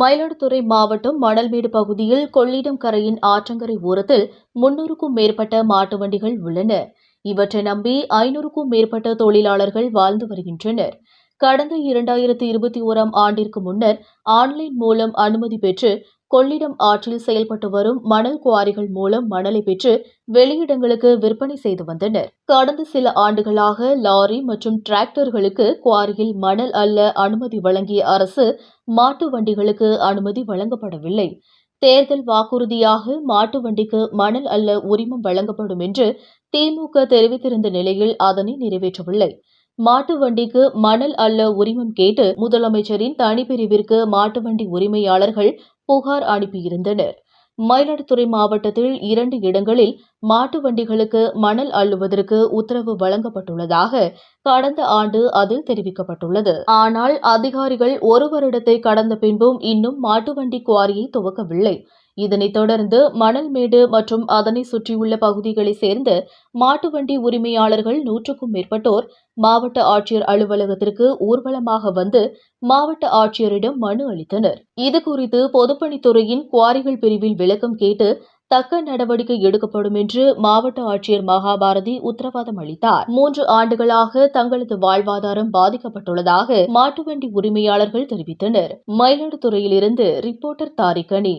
மயிலாடுதுறை மாவட்டம் மணல்மேடு பகுதியில் கொள்ளிடம் கரையின் ஆற்றங்கரை ஓரத்தில் 300க்கும் மேற்பட்ட மாட்டு வண்டிகள் உள்ளன. இவற்றை நம்பி 500க்கும் மேற்பட்ட தொழிலாளர்கள் வாழ்ந்து வருகின்றனர். கடந்த 2021ஆம் ஆண்டிற்கு முன்னர் ஆன்லைன் மூலம் அனுமதி பெற்று கொள்ளிடம் ஆற்றில் செயல்பட்டு வரும் மணல் குவாரிகள் மூலம் மணலை பெற்று வெளியிடங்களுக்கு விற்பனை செய்து வந்தனர். கடந்த சில ஆண்டுகளாக லாரி மற்றும் டிராக்டர்களுக்கு குவாரியில் மணல் அள்ள அனுமதி வழங்கிய அரசு மாட்டு வண்டிகளுக்கு அனுமதி வழங்கப்படவில்லை. தேர்தல் வாக்குறுதியாக மாட்டு வண்டிக்கு மணல் அள்ள உரிமம் வழங்கப்படும் என்று திமுக தெரிவித்திருந்த நிலையில் அதனை நிறைவேற்றவில்லை. மாட்டு வண்டிக்கு மணல் அள்ள உரிமம் கேட்டு முதலமைச்சரின் தனிப்பிரிவிற்கு மாட்டு வண்டி உரிமையாளர்கள் புகார் அனுப்பியிருந்தனர். மயிலாடுதுறை மாவட்டத்தில் 2 இடங்களில் மாட்டு வண்டிகளுக்கு மணல் அள்ளுவதற்கு உத்தரவு வழங்கப்பட்டுள்ளதாக கடந்த ஆண்டு அதில் தெரிவிக்கப்பட்டுள்ளது. ஆனால் அதிகாரிகள் 1 வருடத்தை கடந்த பின்பும் இன்னும் மாட்டு வண்டி குவாரியை துவக்கவில்லை. இதனைத் தொடர்ந்து மணல்மேடு மற்றும் அதனை சுற்றியுள்ள பகுதிகளைச் சேர்ந்த மாட்டு வண்டி உரிமையாளர்கள் 100க்கும் மேற்பட்டோர் மாவட்ட ஆட்சியர் அலுவலகத்திற்கு ஊர்வலமாக வந்து மாவட்ட ஆட்சியரிடம் மனு அளித்தனர். இதுகுறித்து பொதுப்பணித்துறையின் குவாரிகள் பிரிவில் விளக்கம் கேட்டு தக்க நடவடிக்கை எடுக்கப்படும் என்று மாவட்ட ஆட்சியர் மகாபாரதி உத்தரவாதம் அளித்தார். 3 ஆண்டுகளாக தங்களது வாழ்வாதாரம் பாதிக்கப்பட்டுள்ளதாக மாட்டு வண்டி உரிமையாளர்கள் தெரிவித்தனர். மயிலாடுதுறையிலிருந்து ரிப்போர்ட்டர் தாரிகனி.